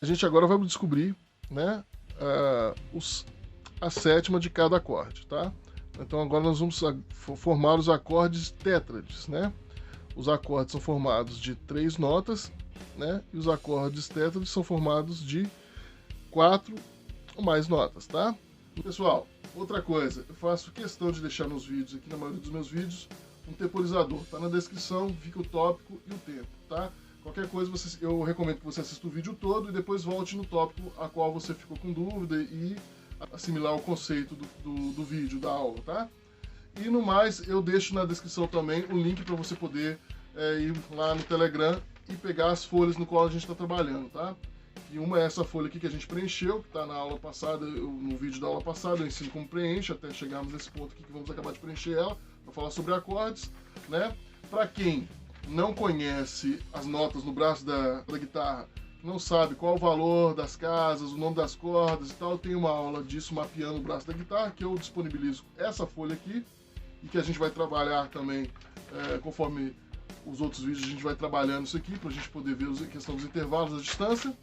A gente agora vai descobrir, né, a sétima de cada acorde, tá? Então agora nós vamos formar os acordes tétrades, né? Os acordes são formados de 3 notas, né? E os acordes tétrades são formados de 4 ou mais notas, tá? Pessoal, outra coisa, eu faço questão de deixar nos vídeos, aqui na maioria dos meus vídeos, um temporizador. Tá na descrição, fica o tópico e o tempo, tá? Qualquer coisa, eu recomendo que você assista o vídeo todo e depois volte no tópico a qual você ficou com dúvida e assimilar o conceito do vídeo, da aula, tá? E no mais, eu deixo na descrição também o link para você poder ir lá no Telegram e pegar as folhas no qual a gente está trabalhando, tá? E uma é essa folha aqui que a gente preencheu, que está na aula passada, no vídeo da aula passada, eu ensino como preenche, até chegarmos nesse ponto aqui que vamos acabar de preencher ela, para falar sobre acordes, né? Para quem não conhece as notas no braço da guitarra, não sabe qual o valor das casas, o nome das cordas e tal, eu tenho uma aula disso mapeando o braço da guitarra, que eu disponibilizo essa folha aqui, e que a gente vai trabalhar também, conforme os outros vídeos, a gente vai trabalhando isso aqui, para a gente poder ver a questão dos intervalos, a distância.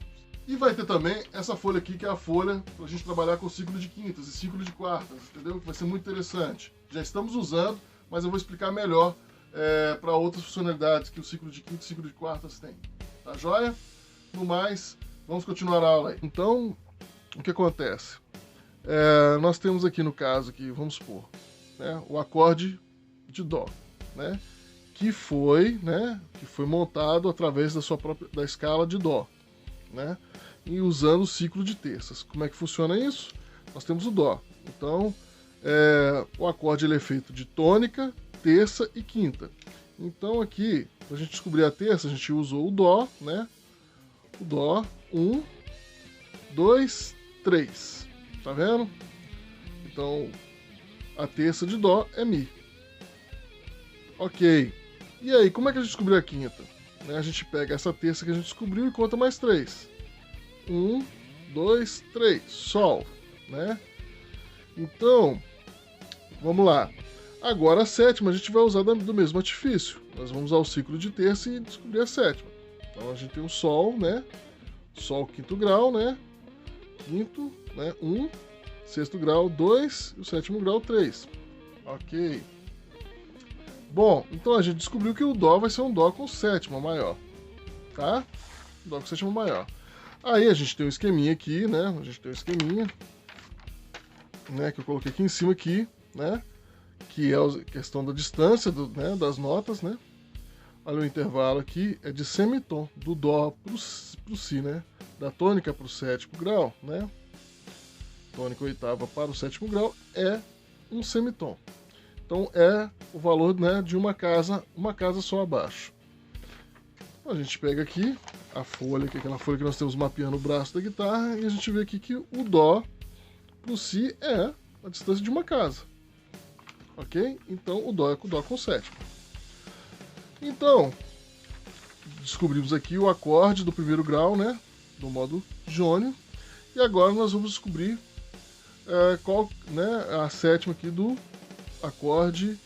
E vai ter também essa folha aqui, que é a folha para a gente trabalhar com ciclo de quintas e ciclo de quartas, entendeu? Que vai ser muito interessante. Já estamos usando, mas eu vou explicar melhor para outras funcionalidades que o ciclo de quintas e ciclo de quartas tem. Tá joia? No mais, vamos continuar a aula aí. Então, o que acontece? Nós temos aqui no caso, aqui, vamos supor, né, o acorde de Dó, né, que foi montado através da escala de Dó, né, e usando o ciclo de terças. Como é que funciona isso? Nós temos o Dó. Então, o acorde ele é feito de tônica, terça e quinta. Então aqui, para a gente descobrir a terça, a gente usou o Dó, né? O Dó, 1, 2, 3. Tá vendo? Então, a terça de Dó é Mi. Ok. E aí, como é que a gente descobriu a quinta? A gente pega essa terça que a gente descobriu e conta mais 3. 1, 2, 3. Sol, né? Então, vamos lá. Agora a sétima a gente vai usar do mesmo artifício. Nós vamos usar o ciclo de terça e descobrir a sétima. Então a gente tem o Sol, né? Sol quinto grau, né? Quinto, né? 1, sexto grau 2 e o sétimo grau 3. Ok. Bom, então a gente descobriu que o Dó vai ser um Dó com sétima maior, tá? Dó com sétima maior. Aí a gente tem um esqueminha aqui, né? A gente tem um esqueminha, né? Que eu coloquei aqui em cima aqui, né? Que é a questão da distância das notas, né? Olha o intervalo aqui, é de semitom, do Dó pro Si, né? Da tônica pro sétimo grau, né? Tônica oitava para o sétimo grau é um semitom. Então é o valor, né, de uma casa só abaixo. Então, a gente pega aqui a folha, que é aquela folha que nós temos mapeando o braço da guitarra, e a gente vê aqui que o Dó pro Si é a distância de uma casa. Ok? Então o Dó é o Dó com sétima. Então, descobrimos aqui o acorde do primeiro grau, né? Do modo jônio. E agora nós vamos descobrir qual, né, a sétima aqui do acorde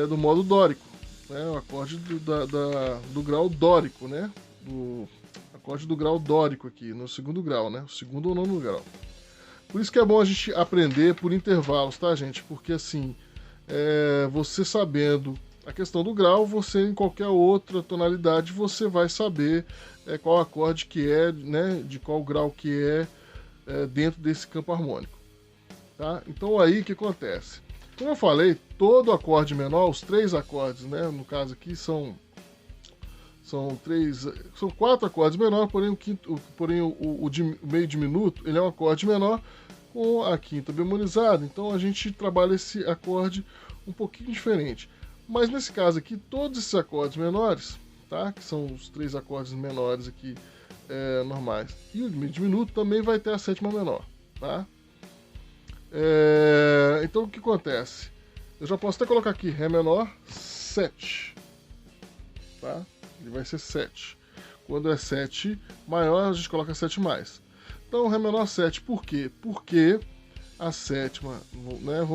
do modo dórico. Né? O acorde do grau dórico, né? Do acorde do grau dórico aqui, no segundo grau, né? O segundo ou nono grau. Por isso que é bom a gente aprender por intervalos, tá, gente? Porque assim, você sabendo a questão do grau, você em qualquer outra tonalidade, você vai saber qual acorde que é, né? De qual grau que é dentro desse campo harmônico. Tá? Então aí o que acontece? Como eu falei, todo acorde menor, os 3 acordes, né? No caso aqui são 4 acordes menores, porém o meio diminuto ele é um acorde menor com a quinta bemolizada. Então a gente trabalha esse acorde um pouquinho diferente. Mas nesse caso aqui, todos esses acordes menores, tá? Que são os 3 acordes menores aqui normais, e o meio diminuto também vai ter a sétima menor, tá? Então o que acontece? Eu já posso até colocar aqui Ré menor 7, tá? Ele vai ser 7. Quando é 7 maior, a gente coloca 7 mais. Então Ré menor 7, por quê? Porque a sétima, né?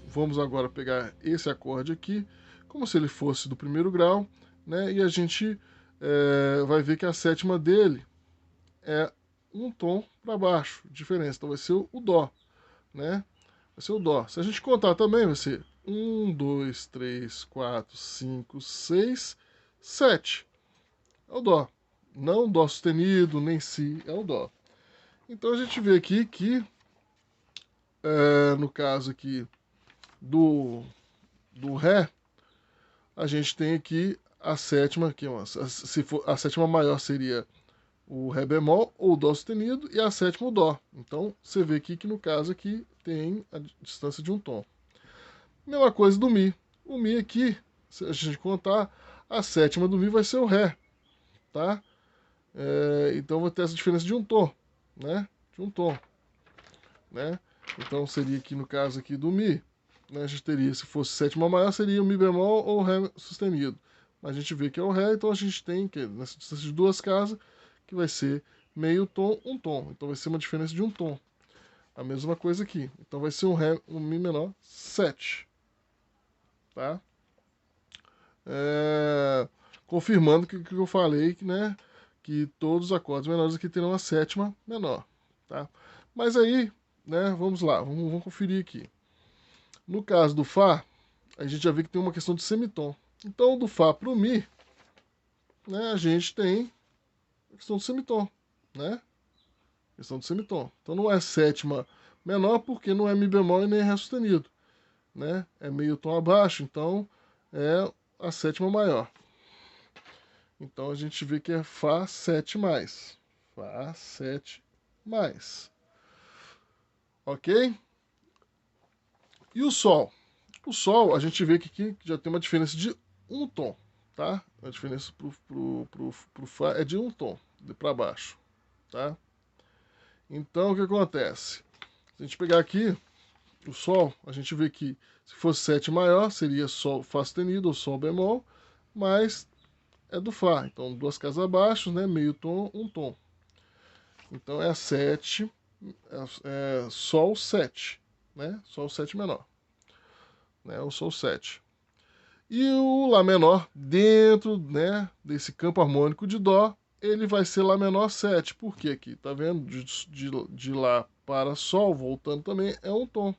Vamos agora pegar esse acorde aqui, como se ele fosse do primeiro grau, né? E a gente vai ver que a sétima dele é um tom para baixo, diferença. Então vai ser o Dó, né? Vai ser o Dó. Se a gente contar também, vai ser 1, 2, 3, 4, 5, 6, 7. É o Dó. Não Dó sustenido, nem Si, é o Dó. Então a gente vê aqui que, no caso aqui do Ré, a gente tem aqui a sétima, que se for, a sétima maior seria o Ré bemol ou o Dó sustenido e a sétima o Dó. Então você vê aqui que no caso aqui tem a distância de um tom. Mesma coisa do Mi. O Mi aqui, se a gente contar, a sétima do Mi vai ser o Ré, tá? Então vai ter essa diferença de um tom, né? De um tom, né? Então seria aqui no caso aqui do Mi, né? A gente teria, se fosse sétima maior, seria o Mi bemol ou o Ré sustenido. Mas a gente vê que é o Ré, então a gente tem que nessa distância de duas casas que vai ser meio tom, um tom. Então vai ser uma diferença de um tom. A mesma coisa aqui. Então vai ser um Ré, um Mi menor 7, tá? Confirmando que eu falei, né? Que todos os acordes menores aqui terão a sétima menor, tá? Mas aí, né? Vamos lá, vamos conferir aqui. No caso do Fá, a gente já vê que tem uma questão de semitom. Então, do Fá para o Mi, né? A gente tem a questão do semitom, né? Questão do semitom. Então não é sétima menor porque não é Mi bemol e nem Ré sustenido, né? É meio tom abaixo, então é a sétima maior. Então a gente vê que é Fá 7 mais. Fá 7 mais. Ok? E o Sol? O Sol, a gente vê que aqui já tem uma diferença de um tom, tá? A diferença pro Fá é de um tom, de para baixo, tá? Então o que acontece? Se a gente pegar aqui o Sol, a gente vê que se fosse 7 maior, seria Sol Fá sustenido ou Sol bemol, mas é do Fá. Então, duas casas abaixo, né? Meio tom, um tom. Então é 7, Sol 7, né? Sol 7 menor, né? O Sol 7. E o Lá menor, dentro, né, desse campo harmônico de Dó, ele vai ser Lá menor 7. Por quê aqui? Tá vendo? De Lá para Sol, voltando também, é um tom,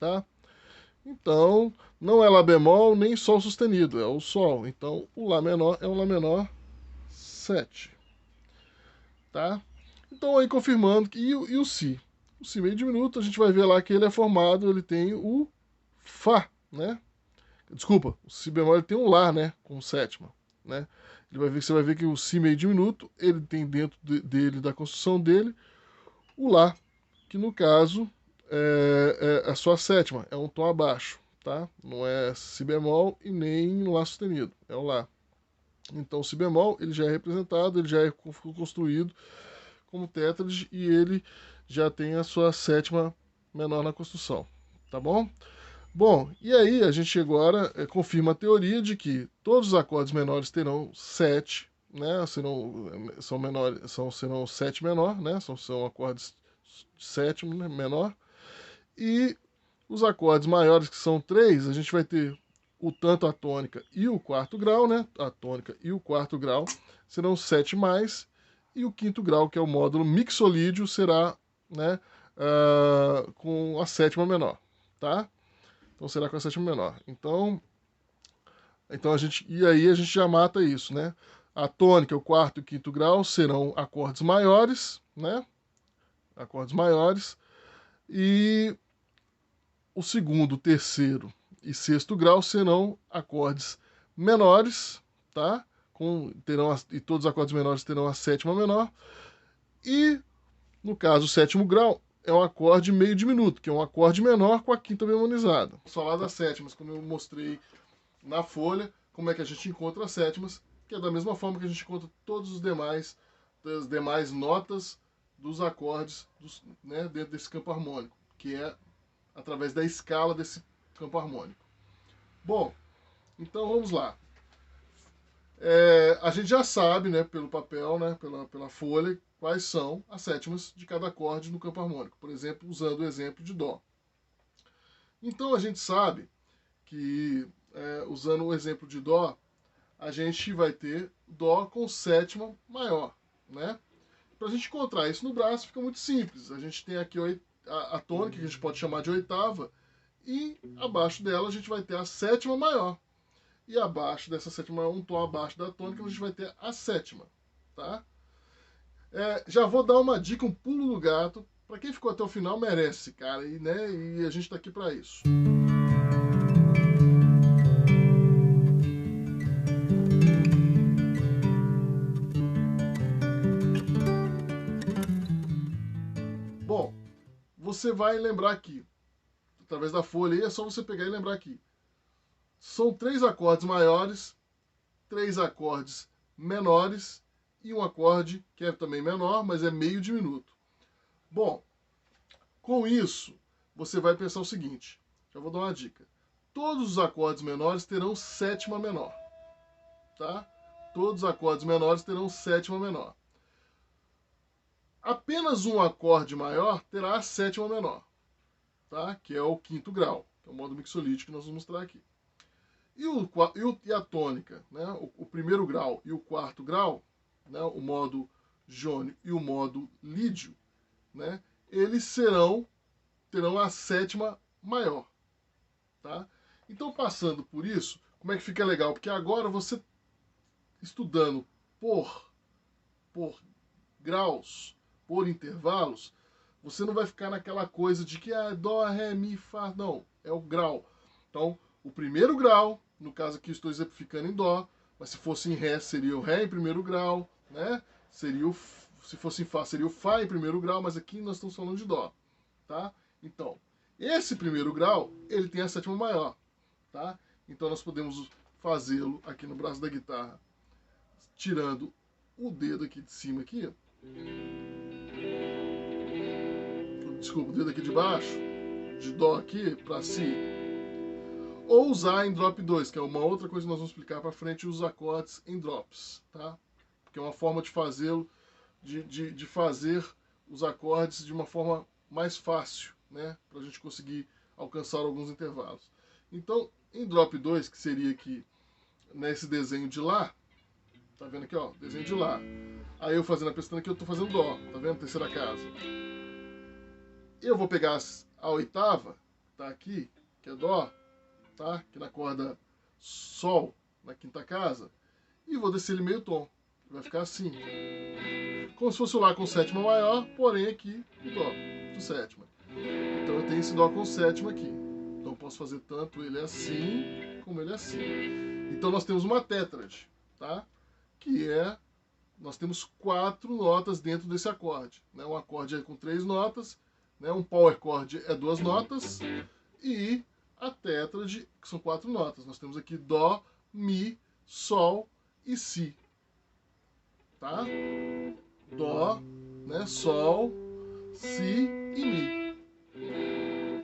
tá? Então, não é Lá bemol nem Sol sustenido, é o Sol. Então, o Lá menor é um Lá menor 7, tá? Então, aí confirmando, e o Si? O Si meio diminuto, a gente vai ver lá que ele é formado, ele tem o Fá, né? Desculpa, o Si bemol ele tem um Lá, né? Com sétima, né? Você vai ver que o Si meio diminuto, ele tem dentro dele, da construção dele, o Lá, que no caso é a sua sétima, é um tom abaixo, tá? Não é Si bemol e nem Lá sustenido, é o Lá. Então o Si bemol, ele já é representado, ele já é construído como tétrade e ele já tem a sua sétima menor na construção, tá bom? Bom, e aí a gente agora confirma a teoria de que todos os acordes menores terão 7, né? São menores, serão 7 menor, né? São acordes de sétimo, né? Menor. E os acordes maiores, que são 3, a gente vai ter o tanto a tônica e o quarto grau, né? A tônica e o quarto grau serão 7 mais, e o quinto grau, que é o módulo mixolídio, será, né, com a sétima menor, tá? Então será com a sétima menor. Então e aí a gente já mata isso, né? A tônica, o quarto e o quinto grau serão acordes maiores, né? Acordes maiores. E o segundo, terceiro e sexto grau serão acordes menores, tá? E todos os acordes menores terão a sétima menor. E, no caso, o sétimo grau é um acorde meio diminuto, que é um acorde menor com a quinta bemonizada. Vamos falar das sétimas, como eu mostrei na folha, como é que a gente encontra as sétimas, que é da mesma forma que a gente encontra todos os demais, das demais notas dos acordes né, dentro desse campo harmônico, que é através da escala desse campo harmônico. Bom, então vamos lá. A gente já sabe, né, pelo papel, né, pela folha, quais são as sétimas de cada acorde no campo harmônico. Por exemplo, usando o exemplo de Dó. Então a gente sabe que, usando o exemplo de Dó, a gente vai ter Dó com sétima maior, né? Para a gente encontrar isso no braço fica muito simples. A gente tem aqui a tônica, que a gente pode chamar de oitava, e abaixo dela a gente vai ter a sétima maior. E abaixo dessa sétima maior, um tom abaixo da tônica, a gente vai ter a sétima, tá? Já vou dar uma dica, um pulo do gato. Para quem ficou até o final, merece, cara. E a gente tá aqui para isso. Bom, você vai lembrar aqui, através da folha aí, é só você pegar e lembrar aqui. São 3 acordes maiores, 3 acordes menores e um acorde que é também menor, mas é meio diminuto. Bom, com isso, você vai pensar o seguinte, já vou dar uma dica. Todos os acordes menores terão sétima menor, tá? Todos os acordes menores terão sétima menor. Apenas um acorde maior terá a sétima menor, tá? Que é o quinto grau, que é o modo mixolídico que nós vamos mostrar aqui. E a tônica, né? O primeiro grau e o quarto grau, né? O modo jônio e o modo lídio, né? Eles terão a sétima maior, tá? Então, passando por isso, como é que fica legal? Porque agora você, estudando por graus, por intervalos, você não vai ficar naquela coisa de que dó, ré, mi, fá, não, é o grau. Então, o primeiro grau, no caso aqui eu estou exemplificando em dó, mas se fosse em ré seria o ré em primeiro grau, né? Se fosse em fá seria o fá em primeiro grau, mas aqui nós estamos falando de dó, tá? Então, esse primeiro grau, ele tem a sétima maior, tá? Então nós podemos fazê-lo aqui no braço da guitarra, tirando o dedo aqui de cima aqui, desculpa, o dedo aqui de baixo, de dó aqui para si, ou usar em drop 2, que é uma outra coisa que nós vamos explicar para frente, os acordes em drops, tá? Porque é uma forma de fazê-lo, de fazer os acordes de uma forma mais fácil, né? Para a gente conseguir alcançar alguns intervalos. Então, em drop 2, que seria aqui nesse desenho de lá, tá vendo aqui, ó, desenho de lá. Aí eu fazendo a pestana aqui, eu tô fazendo dó, tá vendo? Terceira casa. Eu vou pegar a oitava, tá aqui, que é dó, tá? Aqui na corda sol, na quinta casa, e vou descer ele meio tom. Vai ficar assim. Como se fosse o lá com sétima maior, porém aqui o dó com sétima. Então eu tenho esse dó com sétima aqui. Então eu posso fazer tanto ele assim, como ele assim. Então nós temos uma tétrade, tá? Que é, nós temos 4 notas dentro desse acorde, né? Um acorde é com 3 notas, né? Um power chord é 2 notas, e a tétrade, que são 4 notas. Nós temos aqui dó, mi, sol e si, tá? Dó, né? Sol, si e mi.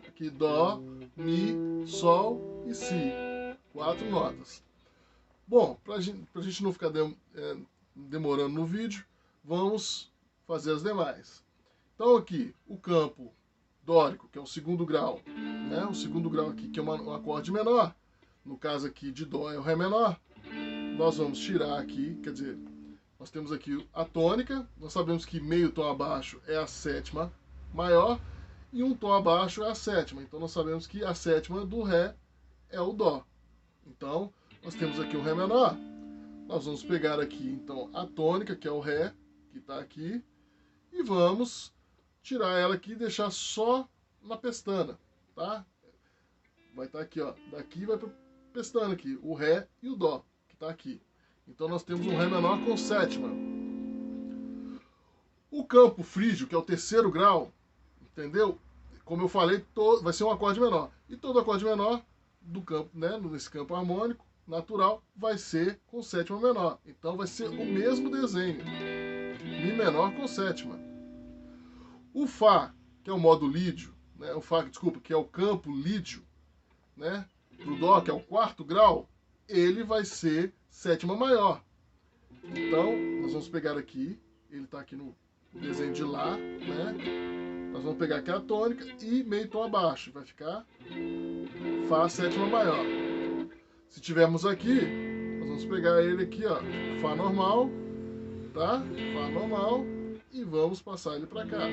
Aqui dó, mi, sol e si. 4 notas. Bom, pra gente não ficar demorando no vídeo, vamos fazer as demais. Então aqui, o campo dórico, que é o segundo grau, né? O segundo grau aqui, que é um acorde menor, no caso aqui de dó é o ré menor, nós vamos tirar aqui, quer dizer, nós temos aqui a tônica, nós sabemos que meio tom abaixo é a sétima maior, e um tom abaixo é a sétima, então nós sabemos que a sétima do ré é o dó. Então, nós temos aqui o ré menor, nós vamos pegar aqui, então, a tônica, que é o ré, que está aqui, e vamos tirar ela aqui e deixar só na pestana, tá? Vai estar aqui, ó, daqui vai para pestana aqui, o ré e o dó, que está aqui. Então nós temos um ré menor com sétima. O campo frígio, que é o terceiro grau, entendeu? Como eu falei, vai ser um acorde menor. E todo acorde menor do campo, né, nesse campo harmônico natural, vai ser com sétima menor. Então vai ser o mesmo desenho. Mi menor com sétima. O Fá, que é o modo lídio, né, o Fá, desculpa, que é o campo lídio, né, pro Dó, que é o quarto grau, ele vai ser sétima maior. Então, nós vamos pegar aqui, ele está aqui no desenho de Lá, né? Nós vamos pegar aqui a tônica e meio tom abaixo, vai ficar Fá sétima maior. Se tivermos aqui, nós vamos pegar ele aqui, ó, Fá normal, tá? Fá normal, e vamos passar ele para cá.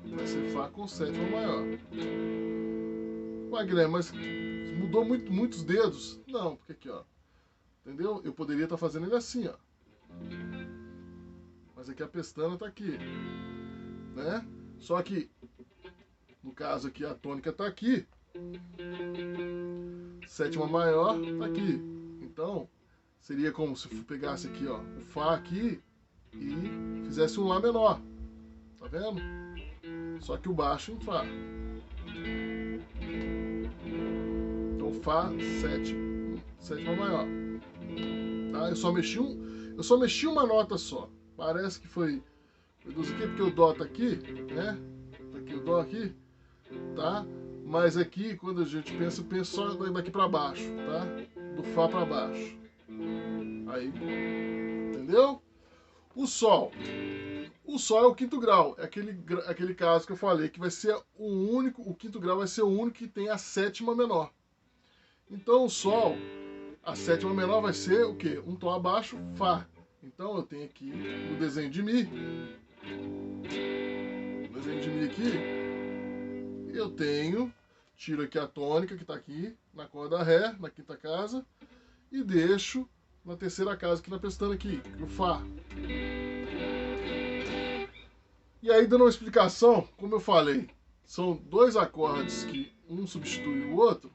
Vai ser Fá com sétima maior. Ué, Guilherme, mas mudou muitos dedos? Não, porque aqui, ó. Entendeu? Eu poderia estar fazendo ele assim, ó. Mas aqui a pestana tá aqui, né? Só que, no caso aqui, a tônica tá aqui. Sétima maior tá aqui. Então, seria como se pegasse aqui, ó, o Fá aqui e fizesse um Lá menor. Tá vendo? Só que o baixo em Fá. Então, Fá, sétima maior. Tá? Eu só mexi uma nota só. Parece que foi dos aqui, porque o Dó tá aqui, né? Tá aqui o Dó aqui, tá? Mas aqui, quando a gente pensa só daqui para baixo, tá? Do Fá para baixo. Aí, entendeu? O Sol. O Sol é o quinto grau. É aquele caso que eu falei, que vai ser o quinto grau vai ser o único que tem a sétima menor. Então o Sol, a sétima menor vai ser o quê? Um tom abaixo, Fá. Então eu tenho aqui no desenho de Mi. No desenho de Mi aqui, eu tiro aqui a tônica que está aqui na corda Ré, na quinta casa, e deixo na terceira casa aqui na pestana aqui, o Fá. E aí, dando uma explicação, como eu falei, são dois acordes que um substitui o outro,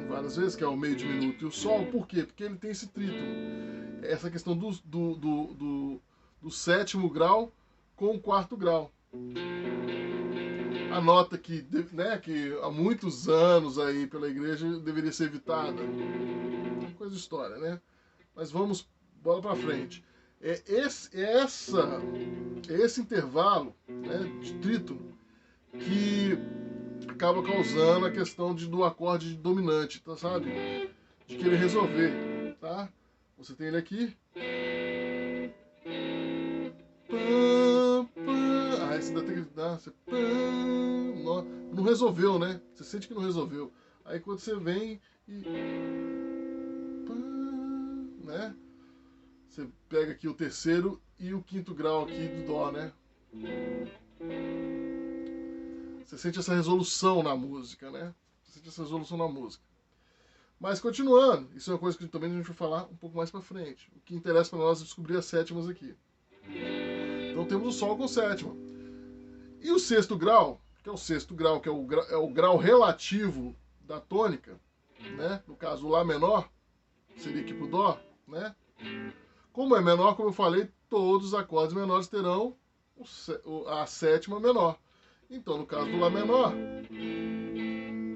várias vezes, que é o meio diminuto e o Sol. Por quê? Porque ele tem esse trítono. Essa questão do sétimo grau com o quarto grau. A nota que, né, que há muitos anos aí pela igreja deveria ser evitada. É coisa de história, né? Mas vamos, bola pra frente. É esse intervalo, né, de trítono que acaba causando a questão do acorde dominante, tá, sabe? De querer resolver, tá? Você tem ele aqui. Aí você tem que dar. Não resolveu, né? Você sente que não resolveu. Aí quando você vem e. Né? Você pega aqui o terceiro e o quinto grau aqui do Dó, né? Você sente essa resolução na música, né? Você sente essa resolução na música. Mas continuando, isso é uma coisa que também a gente vai falar um pouco mais pra frente. O que interessa para nós é descobrir as sétimas aqui. Então temos o Sol com sétima. E o sexto grau, que é o sexto grau, que é o grau relativo da tônica, né? No caso, o Lá menor, seria aqui pro Dó, né? Como é menor, como eu falei, todos os acordes menores terão a sétima menor. Então, no caso do Lá menor,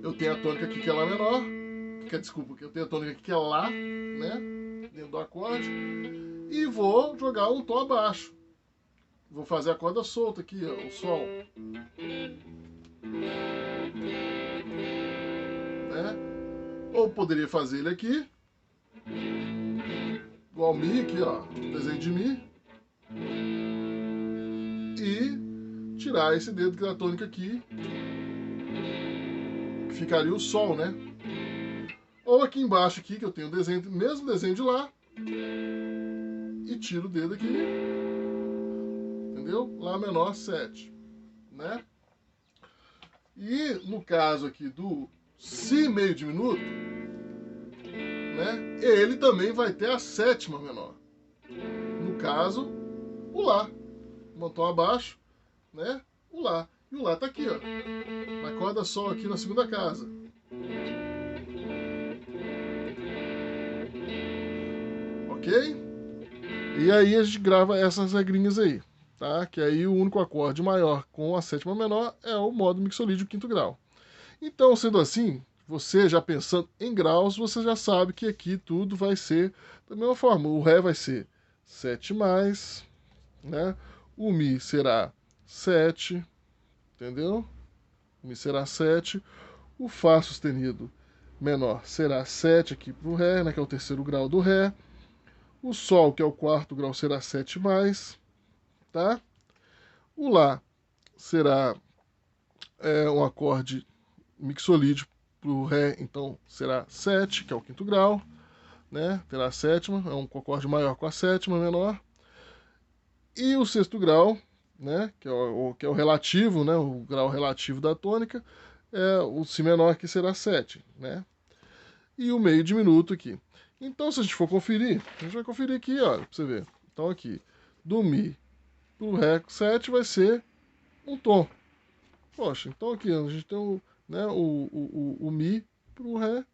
eu tenho a tônica aqui que é Lá menor, desculpa, eu tenho a tônica aqui que é Lá, né? Dentro do acorde, e vou jogar um tom abaixo. Vou fazer a corda solta aqui, ó, o Sol. Né? Ou poderia fazer ele aqui, igual Mi aqui, ó, desenho de Mi, e tirar esse dedo da tônica aqui, que ficaria o Sol, né? Ou aqui embaixo aqui, que eu tenho o desenho, mesmo desenho de Lá, e tiro o dedo aqui, entendeu? Lá menor 7, né? E no caso aqui do Si meio diminuto, né? Ele também vai ter a sétima menor. No caso, o Lá. Um tom abaixo, né? O Lá. E o Lá tá aqui, ó. Na corda Sol aqui na segunda casa. Ok? E aí a gente grava essas regrinhas aí, tá? Que aí o único acorde maior com a sétima menor é o modo mixolídio quinto grau. Então, sendo assim, você já pensando em graus, você já sabe que aqui tudo vai ser da mesma forma. O Ré vai ser 7 mais, né? O Mi será 7, entendeu? O Mi será 7. O Fá sustenido menor será 7 aqui para o Ré, né? Que é o terceiro grau do Ré. O Sol, que é o quarto grau, será 7 mais, tá? O Lá será um acorde mixolídio para o Ré, então será 7, que é o quinto grau, né? Terá a sétima, é um acorde maior com a sétima menor. E o sexto grau, né, que é o relativo, né, o grau relativo da tônica, é o Si menor, que será 7, né? E o meio diminuto aqui. Então, se a gente for conferir, a gente vai conferir aqui, olha, pra você ver. Então, aqui, do Mi pro Ré 7 vai ser um tom. Poxa, então aqui a gente tem né, o Mi pro Ré,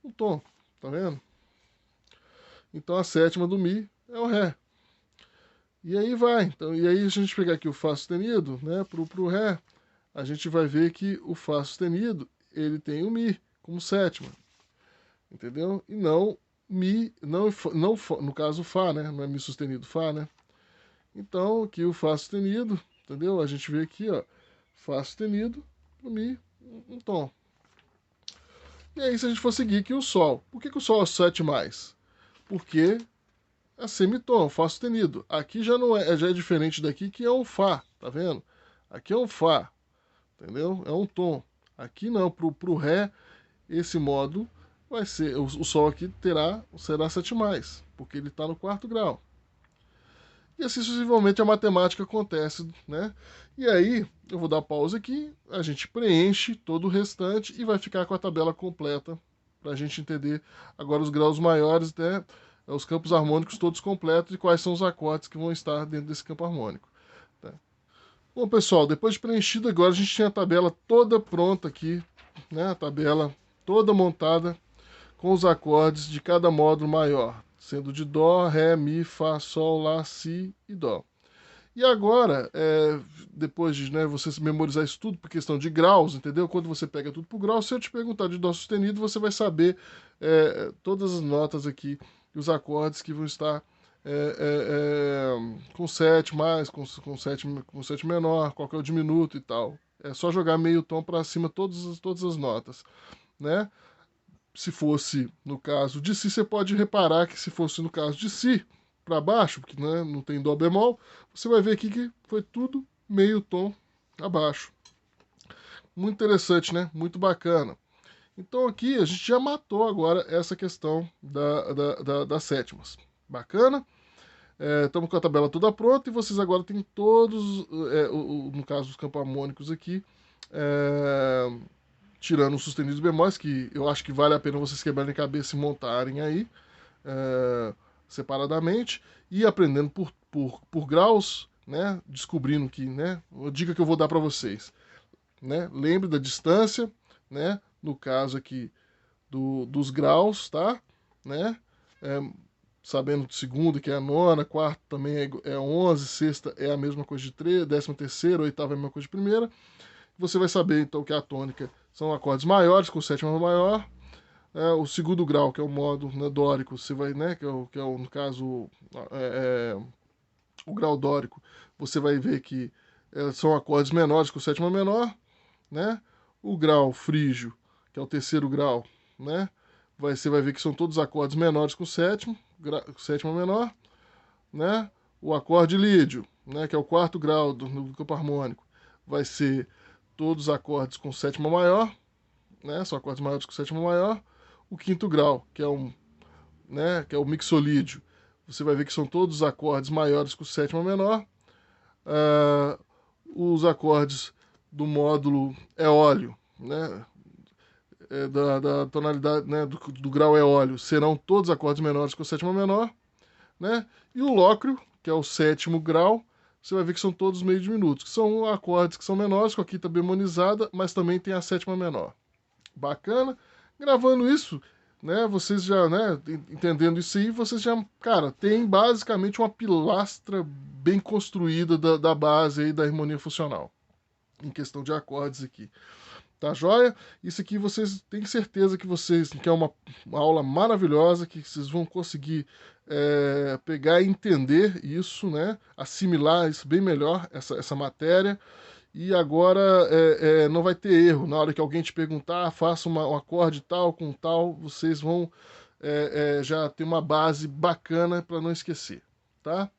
um tom, tá vendo? Então a sétima do Mi é o Ré. E aí vai. Então, e aí, se a gente pegar aqui o Fá sustenido, né, pro Ré, a gente vai ver que o Fá sustenido, ele tem o Mi como sétima. Entendeu? E não Mi, não, no caso Fá, né? Não é Mi sustenido, Fá, né? Então, aqui o Fá sustenido, entendeu? A gente vê aqui, ó, Fá sustenido, pro Mi, um tom. E aí, se a gente for seguir aqui o Sol, por que o Sol é 7 mais? Porque é semitom, Fá sustenido. Aqui já não é, já é diferente daqui, que é um Fá, tá vendo? Aqui é um Fá, entendeu? É um tom. Aqui não, pro Ré, esse módulo vai ser, o Sol aqui será 7 mais, porque ele está no quarto grau. E assim sucessivamente a matemática acontece, né? E aí, eu vou dar pausa aqui, a gente preenche todo o restante e vai ficar com a tabela completa para a gente entender agora os graus maiores, né? Os campos harmônicos todos completos e quais são os acordes que vão estar dentro desse campo harmônico. Tá? Bom, pessoal, depois de preenchido, agora a gente tem a tabela toda pronta aqui, né? A tabela toda montada com os acordes de cada módulo maior, sendo de Dó, Ré, Mi, Fá, Sol, Lá, Si e Dó. E agora, depois de você memorizar isso tudo por questão de graus, entendeu? Quando você pega tudo por grau, se eu te perguntar de Dó sustenido, você vai saber todas as notas aqui e os acordes que vão estar com 7 mais, com 7 menor, qual que é o diminuto e tal. É só jogar meio tom para cima todas as notas, né? Se fosse no caso de Si, você pode reparar que se fosse no caso de Si para baixo, porque né, não tem Dó bemol, você vai ver aqui que foi tudo meio tom abaixo. Muito interessante, né? Muito bacana. Então aqui a gente já matou agora essa questão das sétimas. Bacana? Estamos com a tabela toda pronta e vocês agora têm todos, no caso os campos harmônicos aqui, tirando os sustenidos bemóis, que eu acho que vale a pena vocês quebrarem a cabeça e montarem aí separadamente, e aprendendo por graus, né, descobrindo que, né, uma dica que eu vou dar para vocês, né, lembre da distância, né, no caso aqui dos graus, tá, né, sabendo de segunda, que é a nona, quarta também é 11, sexta é a mesma coisa de 3, 13ª, oitava é a mesma coisa de primeira. Você vai saber então que a tônica são acordes maiores, com sétima maior. O segundo grau, que é o modo né, dórico, você vai, né, que é o no caso, o grau dórico, você vai ver que são acordes menores com sétima menor, né? O grau frígio, que é o terceiro grau, né? Você vai ver que são todos acordes menores com sétima menor, né? O acorde lídio, né, que é o quarto grau do campo harmônico, vai ser todos os acordes com sétima maior, né? São acordes maiores com sétima maior. O quinto grau, que é que é o mixolídio, você vai ver que são todos os acordes maiores com sétima menor. Os acordes do módulo eólio, né? Da tonalidade, né? do grau eólio, serão todos acordes menores com sétima menor, né? E o lócrio, que é o sétimo grau, você vai ver que são todos meio diminutos, que são acordes que são menores, com a quinta bemonizada, mas também tem a sétima menor. Bacana? Gravando isso, né, vocês já, né, entendendo isso aí, vocês já, cara, tem basicamente uma pilastra bem construída da base aí da harmonia funcional, em questão de acordes aqui. Tá joia? Isso aqui vocês têm certeza que é uma aula maravilhosa, que vocês vão conseguir pegar e entender isso, né? Assimilar isso bem melhor, essa matéria. E agora não vai ter erro. Na hora que alguém te perguntar, faça um acorde tal com tal, vocês vão já ter uma base bacana para não esquecer, tá?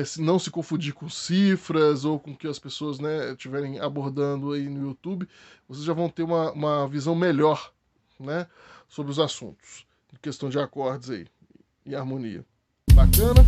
Se não se confundir com cifras ou com o que as pessoas estiverem abordando aí no YouTube, vocês já vão ter uma visão melhor, né, sobre os assuntos, em questão de acordes aí e harmonia. Bacana?